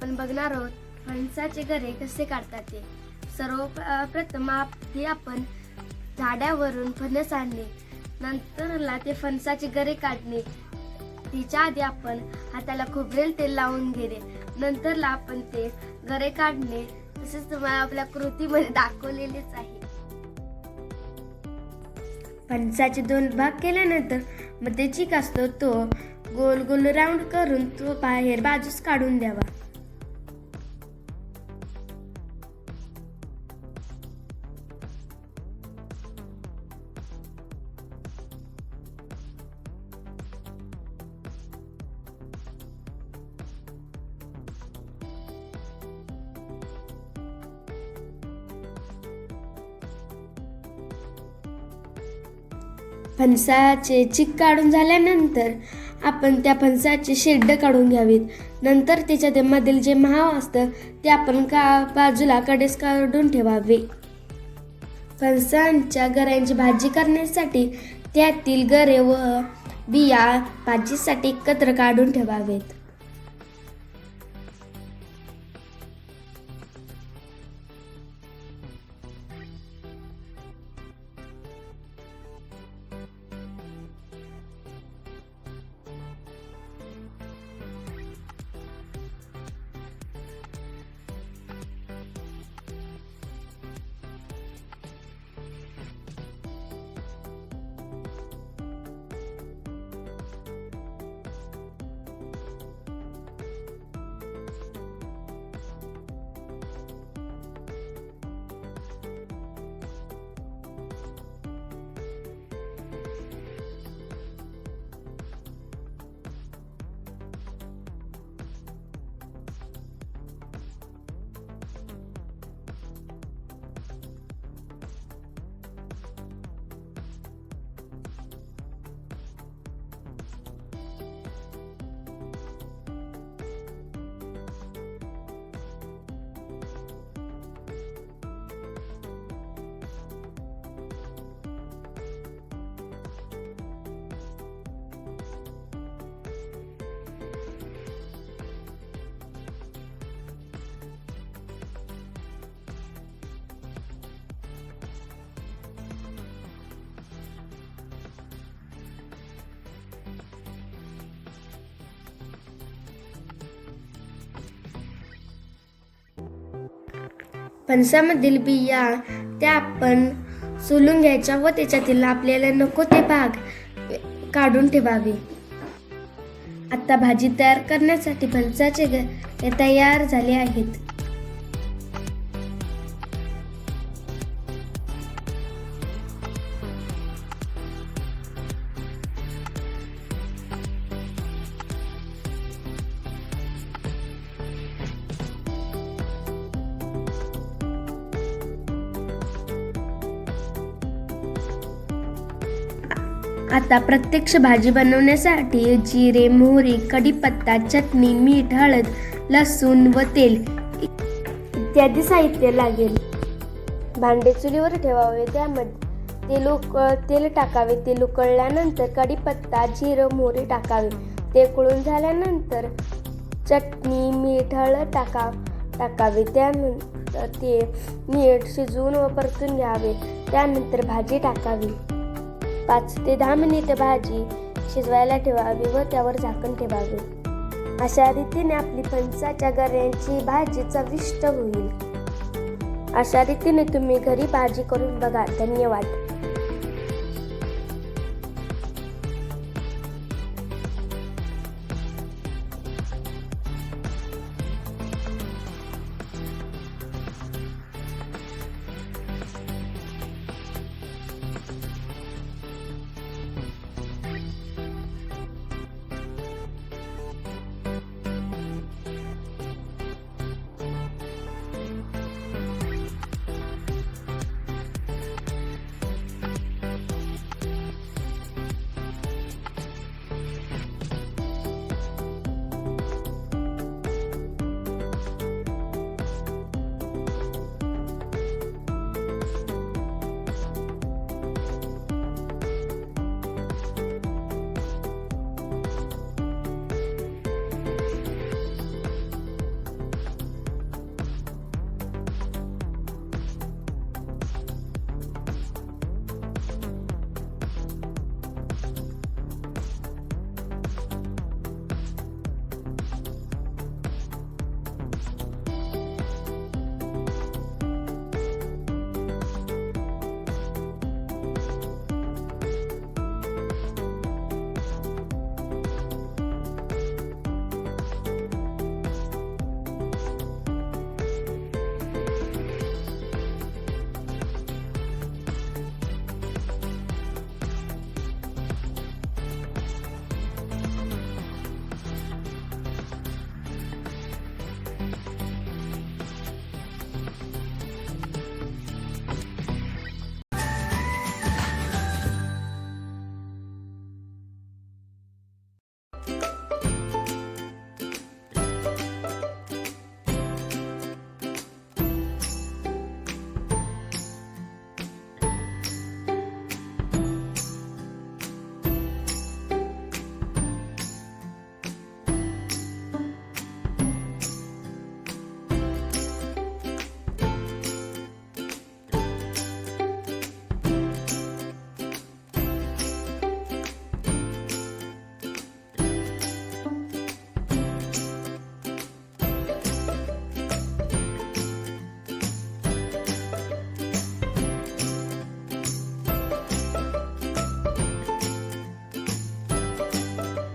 आपण बघणार आहोत फणसाचे गरे कसे काढतात ते. सर्वप्रथम आधी आपण झाडावरून फणस आणणे, नंतरला ते फणसाचे गरे काढणे. तिच्या आधी आपण हाताला खोबरेल तेल लावून घेणे, नंतरला आपण ते गरे काढणे. तसेच तुम्हाला आपल्या कृतीमध्ये दाखवलेलेच आहे. फणसाचे 2 भाग केल्यानंतर मध्ये चीक असतो तो गोल गोल राऊंड करून तो बाहेर बाजूस काढून द्यावा. फणसाचे चीक काढून झाल्यानंतर आपण त्या फणसाचे शेंड काढून घ्यावीत. नंतर त्याच्या मधील जे महाव असतं ते आपण बाजूला कडेस काढून ठेवावे. फणसांच्या गऱ्यांची भाजी करण्यासाठी त्यातील गरे व बिया भाजीसाठी एकत्र काढून ठेवावेत. फणसामधील बिया त्या आपण सोलून घ्यायच्या व त्याच्यातील आपल्याला नको ते भाग काढून ठेवावे. आता भाजी तयार करण्यासाठी फणसाचे गरे तयार झाले आहेत. आता प्रत्यक्ष भाजी बनवण्यासाठी जिरे, मोहरी, कढीपत्ता, चटणी, मीठ, हळद, लसूण व तेल इत्यादी साहित्य लागेल. भांडे चुलीवर ठेवावे, त्यामध्ये तेल टाकावे. तेल उकळल्यानंतर कढीपत्ता, जिरे, मोहरी टाकावे. ते उकळून झाल्यानंतर चटणी, मीठ, हळद टाकावे. त्यानंतर ते मीठ शिजवून व परतून घ्यावे. त्यानंतर भाजी टाकावी. 5 ते 10 मिनिटे भाजी शिजवायला ठेवावी व त्यावर झाकण ठेवावे. अशा रीतीने आपली फणसाच्या गऱ्यांची भाजी चविष्ट होईल. अशा रीतीने तुम्ही घरी भाजी करून बघा. धन्यवाद.